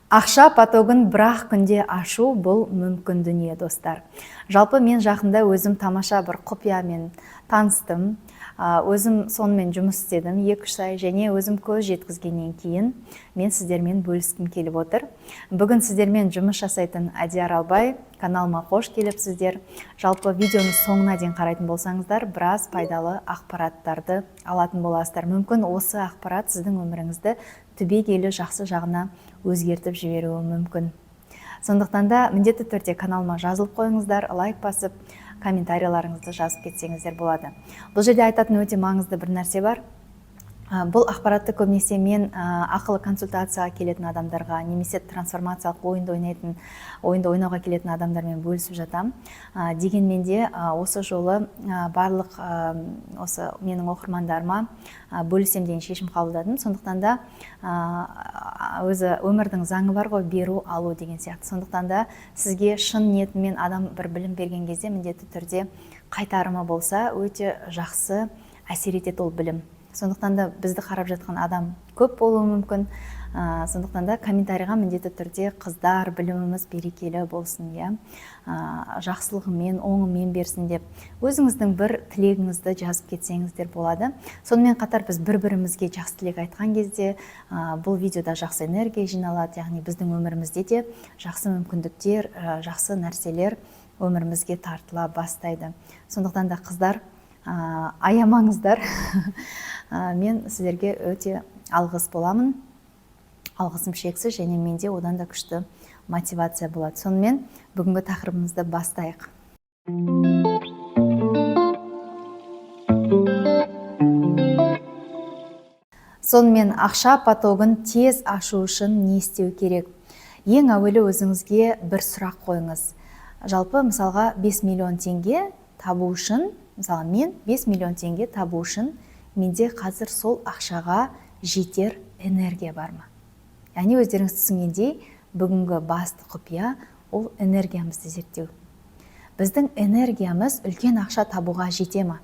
Ақша потогын бір-ақ күнде ашу бұл мүмкін дүние, достар. Жалпы мен жақында өзім тамаша бір құпиямен таныстым. Өзім сонымен жұмыс істедім 2-3 ай, және өзім көз жеткізгеннен кейін мен сіздермен бөліскім келіп отыр. Бүгін сіздермен жұмыс жасайтын Адияр Албай, каналыма қош келіпсіздер. Жалпы видеоны соңына дейін қарайтын болсаңыздар, біраз пайдалы ақпараттарды алатын боласыздар. Мүмкін осы ақпарат сіздің өміріңізді түбегейлі жақсы жағына өзгертіп жіберуі мүмкін. Сондықтан да міндетті түрде каналыма жазылып қойыңыздар, лайк басып, комментарийларыңызды жазып кетсеңіздер болады. Бұл жерде айтатын өте маңызды бір нәрсе бар. Бұл ақпаратты көбінесе мен ақылы консультацияға келетін адамдарға, немесе трансформациялық ойынды ойнауға келетін адамдармен бөлісіп жатам. Дегенмен де осы жолы барлық осы менің оқырмандарыма бөлісем деген шешім қабылдадым. Сондықтан да өзі өмірдің заңы бар ғой, беру алу деген сияқты. Сондықтан да сізге шын ниетімен адам бір білім берген кезде міндетті түрде қайтарымы болса өте жақсы әсер етеді ол білім. Сондықтан да бізді қарап жатқан адам көп болуы мүмкін. Сондықтан да комментарийға міндетті түрде қыздар, біліміміз берекелі болсын, жақсылығымен, оңымен берсін деп өзіңіздің бір тілегіңізді жазып кетсеңіздер болады. Сонымен қатар біз бір-бірімізге жақсы тілек айтқан кезде бұл видеода жақсы энергия жиналады, яғни біздің өмірімізде де жақсы мүмкіндіктер, жақсы нәрселер өмірімізге тартыла бастайды. Сондықтан да қыздар, аямаңыздар. Мен сіздерге өте алғыс боламын. Алғысым шексіз, және менде одан да күшті мотивация болады. Сонымен бүгінгі тақырыбымызды бастайық. Сонымен ақша потогын тез ашу үшін не істеу керек? Ең әуелі өзіңізге бір сұрақ қойыңыз. Жалпы мысалға 5 миллион теңге табу үшін, мысалы мен 5 миллион теңге табу үшін менде қазір сол ақшаға жетер энергия бар ма? Яғни өздеріңіз түсінгендей, бүгінгі басты құпия ол энергиямызды зерттеу. Біздің энергиямыз үлкен ақша табуға жете ма?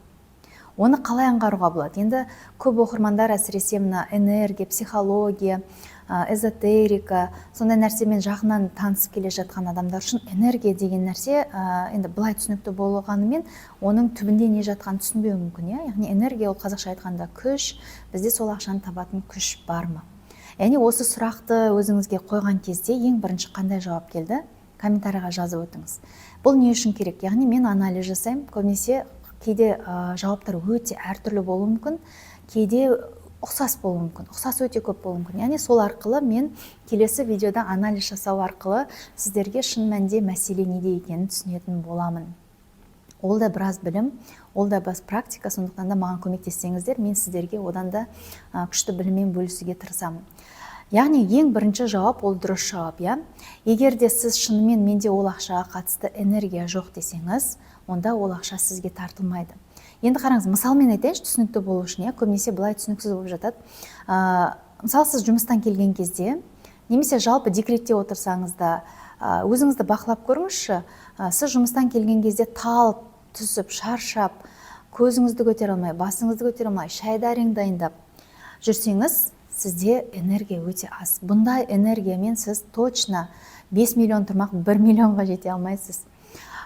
Оны қалай аңғаруға болады? Енді көп оқырмандар әсіресе мына энергия, психология, эзотерика, сондай нәрсемен жақыннан танысып келе жатқан адамдар үшін энергия деген нәрсе енді былай түсінікті болғанымен, оның түбінде не жатқанын түсінбеуі мүмкін. Яғни энергия ол қазақша айтқанда күш, бізде сол ақшаны табатын күш бар ма? Яғни осы сұрақты өзіңізге қойған кезде ең бірінші қандай жауап келді? Комментарийға жазып өтіңіз. Бұл не үшін керек? Яғни мен анализ жасаймын. Көбінесе кейде жауаптар өте әртүрлі болуы мүмкін, кейде ұқсас болуы мүмкін, ұқсас өте көп болуы мүмкін. Яғни сол арқылы мен келесі видеода анализ жасау арқылы сіздерге шын мәнінде мәселе неде екенін түсінетін боламын. Ол да біраз білім, ол да біраз практика, сондықтан да маған көмектессеңіздер, мен сіздерге одан да күшті біліммен бөлісуге тырысамын. Яғни ең бірінші жауап ол дұрыс жауап, Егер де сіз шынымен менде ол ақшаға қатысты энергия жоқ десеңіз, онда ол ақша сізге тартылмайды. Енді қараңыз, мысалмен айтайыншы, түсінікті болу үшін, көбінесе былай түсініксіз болып жатады. Мысалы, сіз жұмыстан келген кезде, немесе жалпы декретте отырсаңыз да, өзіңізді бақылап көріңізші, сіз жұмыстан келген кезде талып, түсіп, шаршап, көзіңізді көтере алмай, басыңызды көтере алмай, шайды әрең дайындап жүрсеңіз, сізде энергия өте аз. Бұндай энергиямен сіз точно 5 миллион тұрмақ 1 миллионға жете алмайсыз.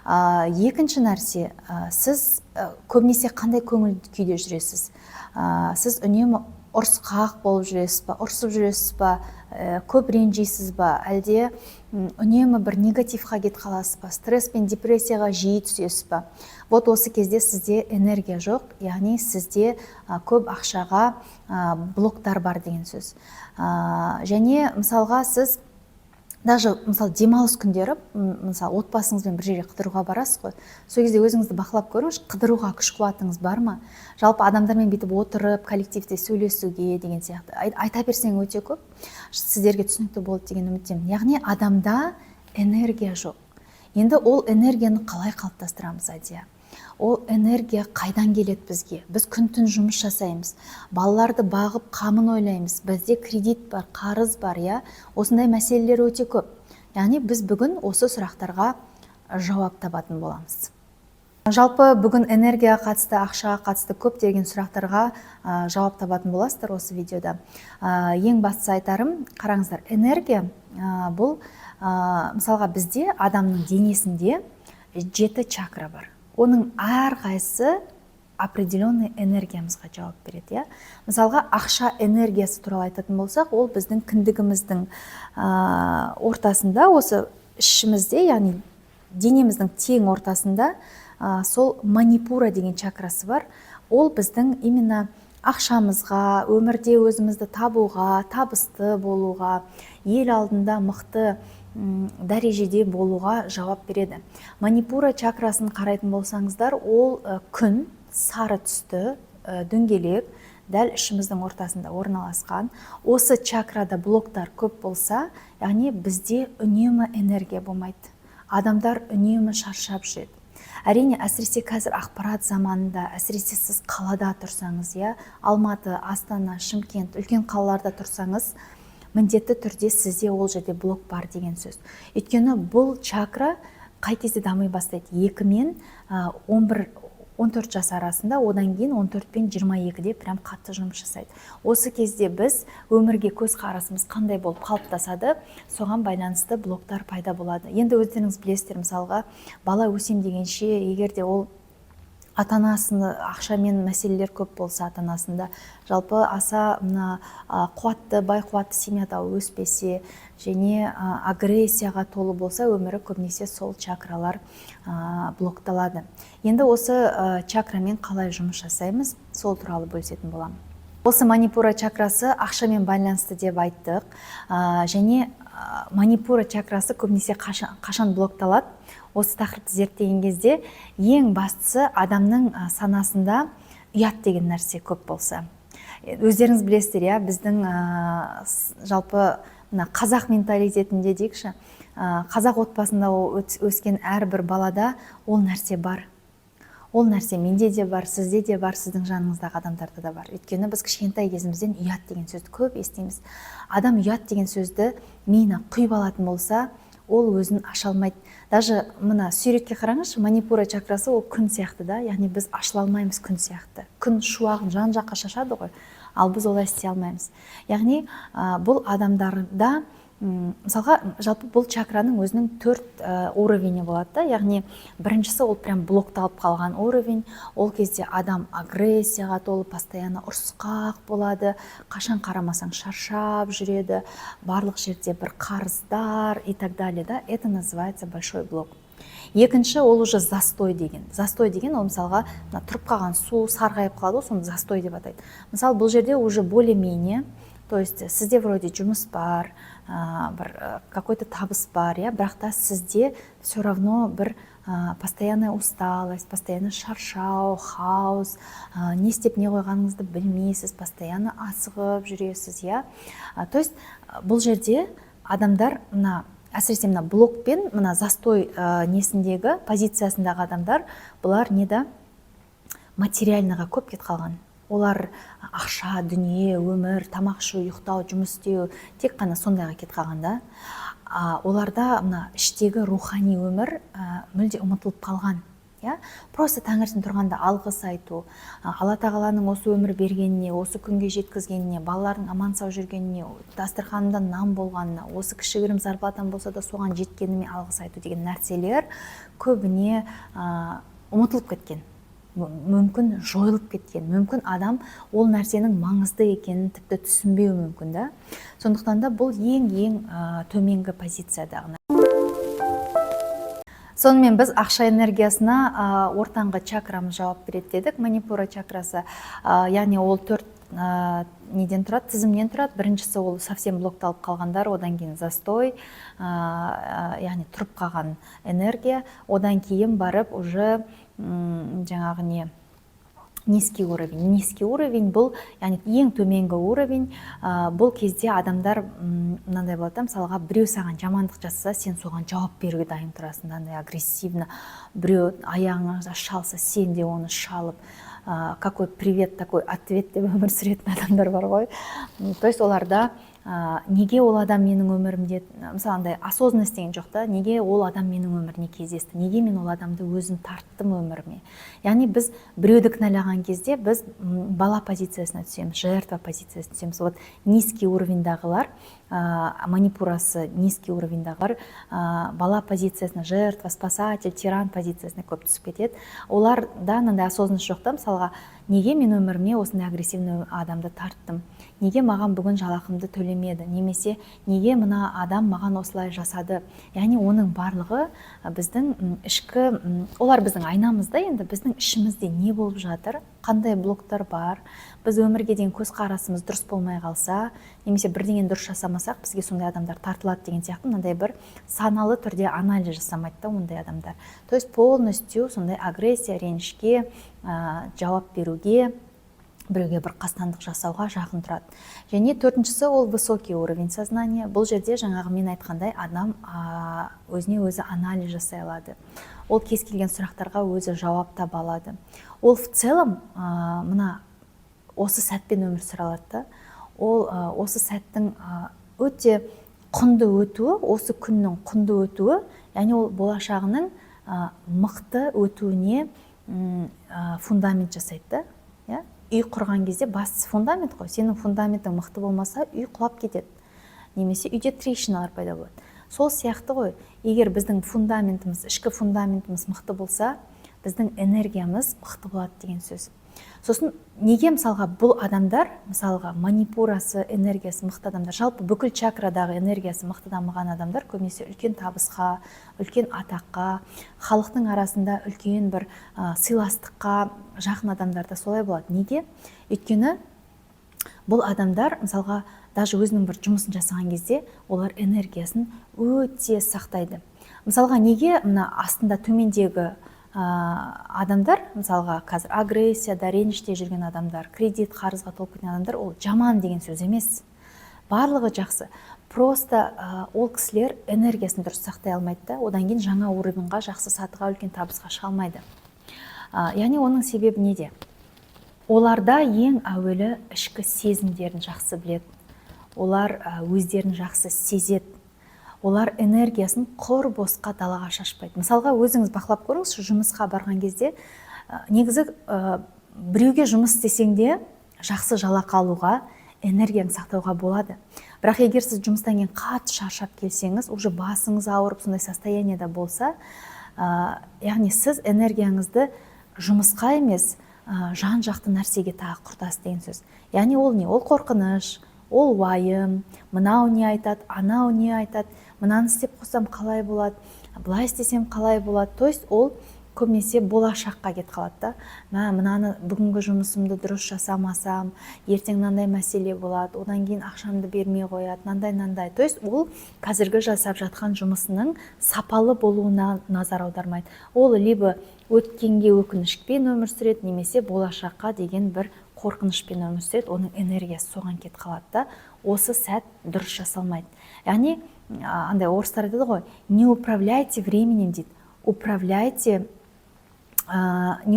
Екінші нәрсе, сіз көбінесе қандай көңіл күйде жүресіз? Сіз үнемі ұрысқақ болып жүресіз ба, ұрысып жүресіз ба, көп ренжисіз ба, әлде үнемі бір негативға кетіп қаласыз ба, стресс пен депрессияға жиі түсесіз ба? Вот осы кезде сізде энергия жоқ, яғни сізде көп ақшаға блоктар бар деген сөз. Және мысалға сіз даже мысалы демалыс күндері, мысалы отбасыңызбен бір жерге қыдыруға барасыз ғой, сол кезде өзіңізді бақылап көріңіз, қыдыруға күш қуатыңыз бар ма? Жалпы адамдармен бүйтіп отырып, коллективте сөйлесуге деген сияқты айта берсең өте көп, сіздерге түсінікті болды деген үміттемін. Яғни адамда энергия жоқ. Енді ол энергияны қалай қалыптастырамыз, Адия? Ол энергия қайдан келеді бізге? Біз күн-түн жұмыс жасаймыз, балаларды бағып қамын ойлаймыз, бізде кредит бар, қарыз бар, осындай мәселелер өте көп. Яғни біз бүгін осы сұрақтарға жауап табатын боламыз. Жалпы бүгін энергияға қатысты, ақшаға қатысты көптеген сұрақтарға жауап табатын боласыздар осы видеода. Ең бастысы айтарым, қараңыздар, энергия бұл мысалға бізде адамның денесінде 7 чакра бар. Оның әрқайсысы определенный энергиямызға жауап береді. Мысалға, ақша энергиясы туралы айтатын болсақ, ол біздің кіндігіміздің ортасында, осы ішімізде, яғни денеміздің тең ортасында сол манипура деген чакрасы бар. Ол біздің именно ақшамызға, өмірде өзімізді табуға, табысты болуға, ел алдында мықты дәрежеде болуға жауап береді. Манипура чакрасын қарайтын болсаңыздар, ол күн сары түсті дөңгелек дәл ішіміздің ортасында орналасқан. Осы чакрада блоктар көп болса, яғни бізде үнемі энергия болмайды. Адамдар үнемі шаршап жүреді. Әрине, әсіресе қазір ақпарат заманында, әсіресе сіз қалада тұрсаңыз, Алматы, Астана, Шымкент, үлкен қалаларда тұрсаңыз, міндетті түрде сізде ол жерде блок бар деген сөз. Өйткені бұл чакра қай кезде дамый бастайды? 2 мен 14 жас арасында, одан кейін 14 пен 22-де прям қатты жұмыс жасайды. Осы кезде біз өмірге көз қарасымыз қандай болып қалыптасады, соған байланысты блоктар пайда болады. Енді өздеріңіз білесіздер, мысалға, бала өсем дегенше, егерде ол ата-анасында ақшамен мәселелер көп болса, ата-анасында жалпы аса қуатты, бай қуатты семьяда өспесе, және агрессияға толы болса, өмірі көбінесе сол чакралар блокталады. Енді осы чакрамен қалай жұмыс жасаймыз, сол туралы бөлісетін боламын. Осы манипура чакрасы ақшамен байланысты деп айттық, және манипура чакрасы көбінесе қашан блокталады? Осы тақырыпты зерттеген кезде ең бастысы адамның санасында ұят деген нәрсе көп болса. Өздеріңіз білесіздер, біздің жалпы қазақ менталитетінде дейікші, қазақ отбасында өскен әрбір балада ол нәрсе бар. Ол нәрсе менде де бар, сізде де бар, сіздің жаныңыздағы адамдарда да бар. Өйткені біз кішкентай кезімізден ұят деген сөзді көп естиміз. Адам ұят деген сөзді миына құйып алатын болса, ол өзін аша алмайды. Даже мына суретке қараңызшы, манипура чакрасы ол күн сияқты да, яғни біз ашыла алмаймыз күн сияқты. Күн шуағын жан жаққа шашады ғой, ал біз олай істей алмаймыз. Яғни бұл адамдарда, мысалға, жалпы бұл чакраның өзінің 4 уровені болады да, яғни біріншісі ол прям блокталып қалған уровень, ол кезде адам агрессияға толы, постоянно ұрысқақ болады, қашан қарамасаң шаршап жүреді, барлық жерде бір қарыздар и так далее, да, это называется большой блок. Екінші, ол уже застой деген. Застой деген, ол мысалға тұрып қалған су сарғайып қалады, соны застой деп атайды. Мысалы, бұл жерде уже более-менее, то есть сізде вроде жұмыс бар, бір какой-то табыс бар, бірақ та сізде все равно бір постоянная усталость, постоянно шаршау, хаос, не істеп не қойғаныңызды білмейсіз, постоянно асығып жүресіз, То есть бұл жерде адамдар әсіресе блокпен, застой несіндегі, позициясындағы адамдар, бұлар материальныға көп кет қалған. Олар ақша, дүние, өмір, тамақ ішу, ұйықтау, жұмыс істеу, тек қана сондайға кет қалғанда. Оларда іштегі рухани өмір мүлде ұмытылып қалған. Просто таңертең тұрғанда алғыс айту, Алла тағаланың осы өмір бергеніне, осы күнге жеткізгеніне, балалардың аман сау жүргеніне, дастарханында нан болғанына, осы кішігірім зарплатам болса да соған жеткеніме алғыс айту деген нәрселер көбіне ұмытылып кеткен. Мүмкін жойылып кеткен, мүмкін адам ол нәрсенің маңызды екенін тіпті түсінбеуі мүмкін да. Сондықтан да бұл ең төменгі позициядағы. Сонымен біз ақша энергиясына ортаңғы чакрамыз жауап береді дедік. Манипура чакрасы, яғни ол 4 неден тұрады, тізімнен тұрады. Біріншісі ол совсем блокталып қалғандар, одан кейін застой, яғни тұрып қалған энергия, одан кейін барып уже жаңағы низкий уровень. Низкий уровень бұл, яғни ең төменгі уровень. Бұл кезде адамдар мынандай болады, мысалға біреу саған жамандық жасаса, сен соған жауап беруге дайын тұрасың, агрессивно. Біреу аяғыңа шалса, сен де оны шалып, какой привет, такой ответ деп өмір сүретін адамдар бар ғой. То есть оларда неге ол адам менің өмірімде, мысалы осознанность деген жоқ та, неге ол адам менің өміріне кездесті, неге мен ол адамды өзім тарттым өміріме. Яғни біз біреуді кінәлаған кезде біз бала позициясына түсеміз, жертва позициясына түсеміз. Вот низкий уровеньдағылар манипурасы низкий уровеньдағылар бала позициясына, жертва, спасатель, тиран позициясына көп түсіп кетеді. Оларда мынандай осознанность жоқ та, мысалға, неге мен өміріме осындай агрессивный адамды тарттым, неге маған бүгін жалақымды төлемеді, немесе неге мына адам маған осылай жасады. Яғни оның барлығы біздің ішкі, олар біздің айнамызда, енді біздің ішімізде не болып жатыр, қандай блоктар бар, біз өмірге деген көзқарасымыз дұрыс болмай қалса, немесе бірдеңені дұрыс жасамасақ, бізге сондай адамдар тартылады деген сияқты мынандай бір саналы түрде анализ жасамайды да ондай адамдар. То есть полностью сондай агрессия, ренішке, жауап беруге, біреуге бір қастандық жасауға жақын тұрады. Және төртіншісі ол высокий уровень сознания. Бұл жерде жаңағы мен айтқандай адам өзіне өзі анализ жасай алады. Ол кез келген сұрақтарға өзі жауап таба алады. Ол в целом мына осы сәтпен өмір сүре алады да. Ол осы сәттің өте құнды өтуі, осы күннің құнды өтуі, яғни ол болашағының мықты өтуіне фундамент жасайды да. Үй құрған кезде бастысы фундамент қой. Сенің фундаментің мықты болмаса, үй құлап кетеді. Немесе үйде трещиналар пайда болады. Сол сияқты ғой, егер біздің фундаментіміз, ішкі фундаментіміз мықты болса, біздің энергиямыз мықты болады деген сөз. Сосын неге мысалға бұл адамдар, мысалға манипурасы, энергиясы мықты адамдар, жалпы бүкіл чакрадағы энергиясы мықты дамыған адамдар көбінесе үлкен табысқа, үлкен атаққа, халықтың арасында үлкен бір сыйластыққа жақын адамдарда солай болады. Неге? Өйткені бұл адамдар мысалға даже өзінің бір жұмысын жасаған кезде олар энергиясын өте сақтайды. Мысалға неге мына астында төмендегі адамдар, мысалға қазір агрессияда, реніште жүрген адамдар, кредит, қарызға толып кеткен адамдар, ол жаман деген сөз емес. Барлығы жақсы. Просто ол кісілер энергиясын дұрыс сақтай алмайды да, одан кейін жаңа уровеньға, жақсы сатыға, үлкен табысқа шыға алмайды. Яғни оның себебі неде? Оларда ең әуелі ішкі сезімдерін жақсы біледі. Олар өздерін жақсы сезеді. Олар энергиясын құр босқа далаға шашпайды. Мысалға өзіңіз бақылап көріңіз, жұмысқа барған кезде, негізі біреуге жұмыс істесең де жақсы жалақы алуға, энергияны сақтауға болады. Бірақ егер сіз жұмыстан кейін қатты шаршап келсеңіз, уже басыңыз ауырып, сондай состояниеда болса, яғни сіз энергияңызды жұмысқа емес, жан-жақты нәрсеге тағы құртасыз деген сөз. Яғни ол не? Ол қорқыныш, ол уайым, мынау не айтады, анау не айтады, мынаны істеп қойсам қалай болады, былай істесем қалай болады. То есть ол көбінесе болашаққа кетіп қалады да. Мынаны бүгінгі жұмысымды дұрыс жасамасам, ертең мынандай мәселе болады, одан кейін ақшамды бермей қояды, мынандай. То есть ол қазіргі жасап жатқан жұмысының сапалы болуына назар аудармайды. Ол либо өткенге өкінішпен өмір сүреді, немесе болашаққа деген бір қорқынышпен өмір сүреді, оның энергиясы соған кетіп қалады да. Осы сәт дұрыс жасалмайды. Яғни андай орыстар айтады ғой, не управляйте временем дейді. Не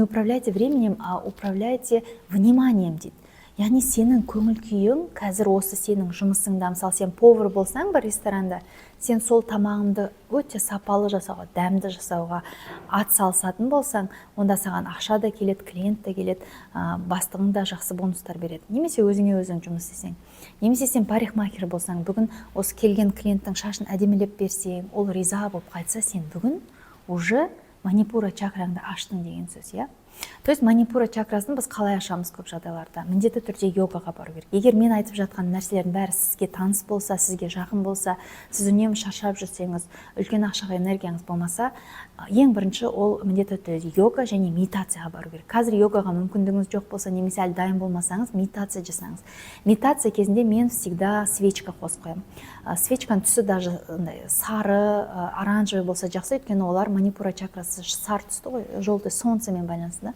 управляйте временем, а управляйте вниманием дейді. Яғни сенің көңіл күйің қазір осы сенің жұмысыңда, мысалы сен повар болсаң бір ресторанда, сен сол тамағыңды өте сапалы жасауға, дәмді жасауға ат салысатын болсаң, онда саған ақша да келеді, клиент та келеді, бастығың да жақсы бонустар береді. Немесе өзіңе өзің жұмыс істесең. Немесе сен парикмахер болсаң, бүгін осы келген клиенттің шашын әдемілеп берсең, ол риза болып қайтса, сен бүгін уже манипура чакраңды аштың деген сөз, иә? То есть манипура чакрасын біз қалай ашамыз көп жағдайларда? Міндетті түрде йогаға бару керек. Егер мен айтып жатқан нәрселердің бәрі сізге таныс болса, сізге жақын болса, сіз үнемі шаршап жүрсеңіз, үлкен ақшаға энергияңыз болмаса, ең бірінші ол міндетті түрде йога және медитацияға бару керек. Қазір йогаға мүмкіндігіңіз жоқ болса, немесе әлі дайын болмасаңыз, медитация жасаңыз. Медитация кезінде мен всегда свечка қосып қоямын. Свечканың түсі даже сары, оранжевый болса жақсы, өйткені олар манипура чакрасы сары түсті ғой, желтый солнцемен байланысты.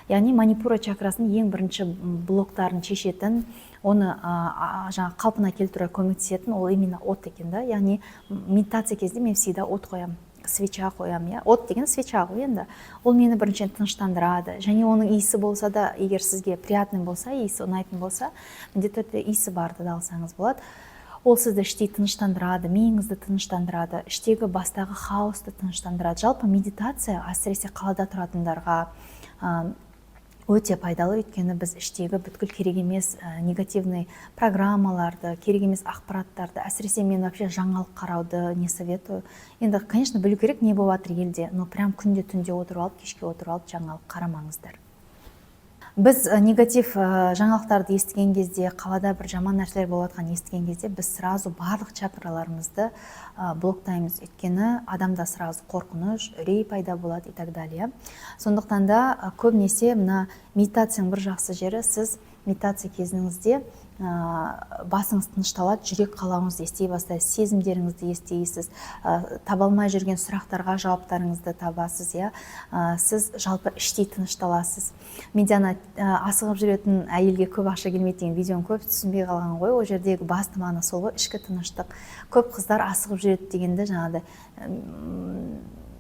Яғни манипура чакрасының ең бірінші блоктарын шешетін, оны жаңа қалпына келтіруге көмектесетін, ол именно от екен да. Яғни медитация кезінде мен всегда от қоямын, свеча қоямын, иә. От деген свеча ғой енді. Ол мені біріншіден тыныштандырады. Және оның иісі болса да, егер сізге приятный болса, иісі ұнайтын болса, міндетті түрде иісі барды да алсаңыз болады. Ол сізді іштей тыныштандырады, миыңызды тыныштандырады, іштегі бастағы хаосты тыныштандырады. Жалпы медитация әсіресе қалада тұратындарға, өте пайдалы, өйткені біз іштегі бүткіл керек емес негативный программаларды, керек емес ақпараттарды, әсіресе мен вообще жаңалық қарауды не советую. Енді, конечно, білу керек не болып жатыр елде, но прям күнде түнде отырып алып, кешке отырып алып жаңалық қарамаңыздар. Біз негатив жаңалықтарды естіген кезде, қалада бір жаман нәрселер болып жатқанын естіген кезде, біз сразу барлық чакраларымызды блоктаймыз. Өйткені адамда сразу қорқыныш, үрей пайда болады и так далее. Сондықтан да көбінесе мына медитацияның бір жақсы жері, сіз медитация кезіңізде басыңыз тынышталады, жүрек қалауыңызды ести бастайсыз, сезімдеріңізді естисіз, таба алмай жүрген сұрақтарға жауаптарыңызды табасыз, сіз жалпы іштей тынышталасыз. Менде асығып жүретін әйелге көп ақша келмейді деген видеоны көп түсінбей қалған ғой. Ол жердегі басты мағына сол ғой, ішкі тыныштық. Көп қыздар асығып жүреді дегенді жаңағыдай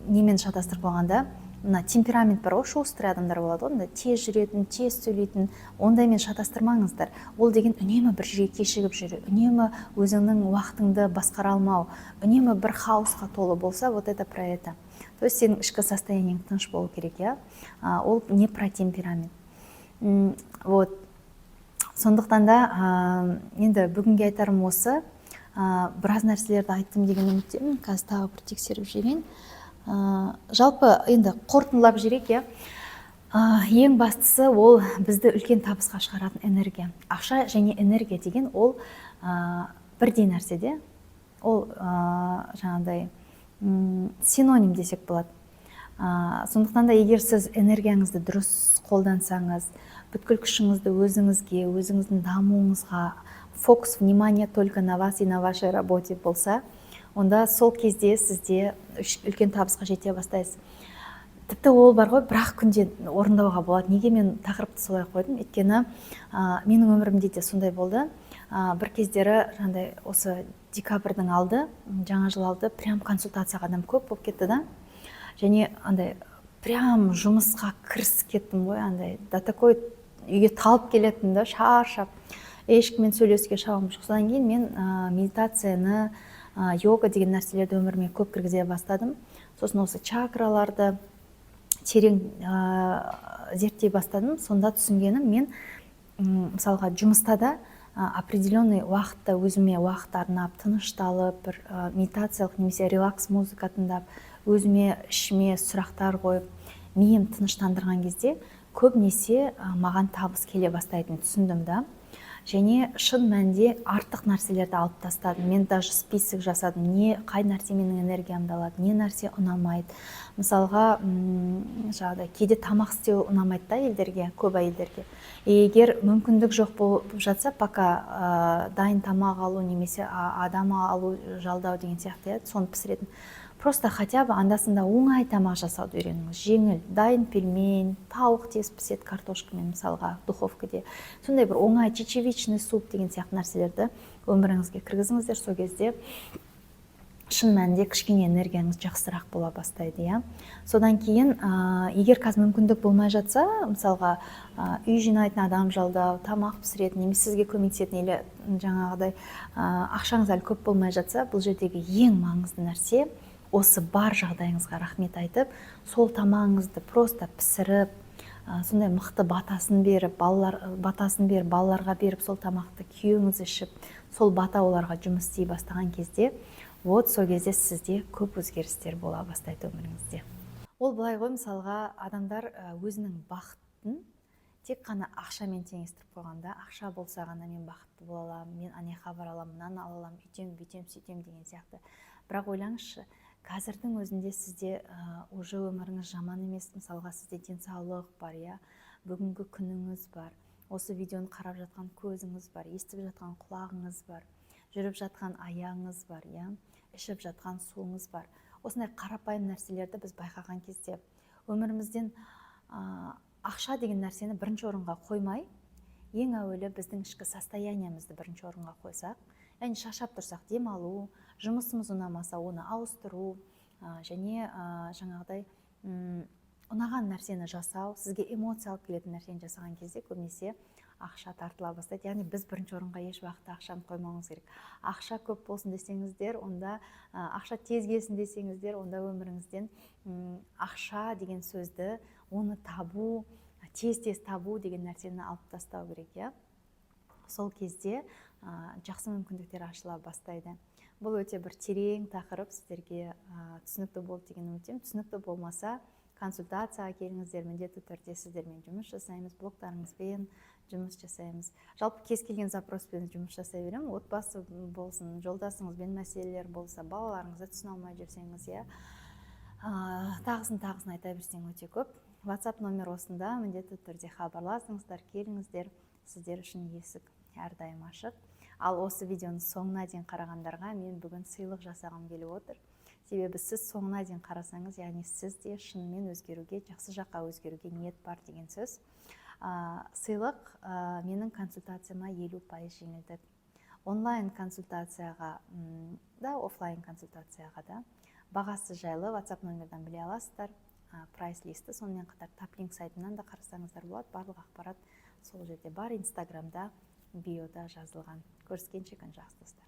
немен шатастырып қойғанда, мына темперамент бар ғой, шустрый адамдар болады ғой, тез жүретін, тез сөйлейтін, ондаймен шатастырмаңыздар. Ол деген үнемі бір жерге кешігіп жүру, үнемі өзіңнің уақытыңды басқара алмау, үнемі бір хаосқа толы болса, вот это про это. То есть сенің ішкі состояниең тыныш болу керек, ол не про темперамент. Вот. Сондықтан да енді бүгінге айтарым осы, біраз нәрселерді айттым деген үміттемін, қазір тағы бір тексеріп жіберейін. Жалпы енді қорытындылап жіберейік, ең бастысы ол бізді үлкен табысқа шығаратын энергия. Ақша және энергия деген ол бірдей нәрседе, ол жаңағыдай синоним десек болады. Сондықтан да егер сіз энергияңызды дұрыс қолдансаңыз, бүткіл күшіңізді өзіңізге, өзіңіздің дамуыңызға, фокус внимание только на вас и на вашей работе болса, онда сол кезде сізде үлкен табысқа жете бастайсыз. Тіпті ол бар ғой, бірақ күнде орындауға болады. Неге мен тақырыпты солай қойдым? Өйткені менің өмірімде де сондай болды. Бір кездері жаңағыдай осы декабрьдің алды, жаңа жыл алды, прям консультацияға адам көп болып кетті да. Және андай прям жұмысқа кірісіп кеттім ғой, андай до такой үйге талып келетін да, шаршап. Ешкіммен сөйлесуге шамам жоқ. Содан кейін мен медитацияны, йога деген нәрселерді өміріме көп кіргізе бастадым. Сосын осы чакраларды терең зерттей бастадым. Сонда түсінгенім, мен мысалға жұмыста да определенный уақытта өзіме уақыт арнап, тынышталып, бір медитациялық немесе релакс музыка тыңдап, өзіме ішіме сұрақтар қойып, миым тыныштандырған кезде көбінесе маған табыс келе бастайтынын түсіндім да. Және шын мәнінде артық нәрселерді алып тастадым. Мен даже список жасадым, қай нәрсе менің энергиямды алады, не нәрсе ұнамайды. Мысалға, кейде тамақ істеу ұнамайды да елдерге, көп әйелдерге. Егер мүмкіндік жоқ болып жатса, пока дайын тамақ алу немесе адам алу, жалдау деген сияқты, соны пісіретін. Просто хотя бы андасында оңай тамақ жасауды үйреніңіз. Жеңіл, дайын пельмень, тауық тез піседі картошкамен мысалға духовкаде. Сондай бір оңай чечевичный суп деген сияқты нәрселерді өміріңізге кіргізіңіздер. Сол кезде шын мәнінде кішкене энергияңыз жақсырақ бола бастайды. Содан кейін, егер қазір мүмкіндік болмай жатса, мысалға үй жинайтын адам жалдау, тамақ пісіретін, немесе сізге көмектесетін, или жаңағыдай ақшаңыз әлі көп болмай жатса, бұл жердегі ең маңызды нәрсе осы бар жағдайыңызға рахмет айтып, сол тамағыңызды просто пісіріп, сондай мықты батасын беріп, балаларға беріп, сол тамақты күйеуіңіз ішіп, сол бата оларға жұмыс істей бастаған кезде, вот сол кезде сізде көп өзгерістер бола бастайды өміріңізде. Ол былай ғой, мысалға, адамдар өзінің бақытын тек қана ақшамен теңестіріп қойғанда, ақша болса ғана мен бақытты бола аламын, мен ане хабар аламын, мынаны ала аламын, үйтем, бүйтем, сөйтем деген сияқты. Бірақ ойлаңызшы, қазірдің өзінде сізде уже өміріңіз жаман емес, мысалға сізде денсаулық бар, бүгінгі күніңіз бар, осы видеоны қарап жатқан көзіңіз бар, естіп жатқан құлағыңыз бар, жүріп жатқан аяғыңыз бар, ішіп жатқан суыңыз бар. Осындай қарапайым нәрселерді біз байқаған кезде өмірімізден ақша деген нәрсені бірінші орынға қоймай, ең әуелі біздің ішкі состояниемізді бірінші орынға қойсақ, яғни шаршап тұрсақ демалу, жұмысымыз ұнамаса оны ауыстыру, және жаңағыдай ұнаған нәрсені жасау, сізге эмоция алып келетін нәрсені жасаған кезде көбінесе ақша тартыла бастайды. Яғни біз бірінші орынға еш уақытта ақшаны қоймауымыз керек. Ақша көп болсын десеңіздер, онда ақша тез келсін десеңіздер, онда өміріңізден ақша деген сөзді, оны табу, тез табу деген нәрсені алып тастау керек, иә. Сол кезде жақсы мүмкіндіктер ашыла бастайды. Бұл өте бір терең тақырып, сіздерге түсінікті болды деген үміттемін. Түсінікті болмаса, консультацияға келіңіздер, міндетті түрде сіздермен жұмыс жасаймыз, блогтарыңызбен жұмыс жасаймыз. Жалпы кез келген запроспен жұмыс жасай беремін. Отбасы болсын, жолдасыңызбен мәселелер болса, балаларыңызды түсіне алмай жүрсеңіз, иә, тағысын айта берсең өте көп. WhatsApp номер осында, міндетті түрде хабарласыңыздар, келіңіздер. Сіздер үшін есік әрдайым ашық. Ал осы видеоны соңына дейін қарағандарға мен бүгін сыйлық жасағым келіп отыр. Себебі сіз соңына дейін қарасаңыз, яғни сізде шынымен өзгеруге, жақсы жаққа өзгеруге ниет бар деген сөз. Сыйлық менің консультацияма 50% жеңілдік. Онлайн консультацияға да, офлайн консультацияға да бағасы жайлы WhatsApp номерден біле аласыздар. Прайс-листі, сонымен қатар Таплинк сайтынан да қарасаңыздар болады. Барлық ақпарат сол жерде бар. Инстаграмда, биода жазылған. Көріскенше күн жақсы достар.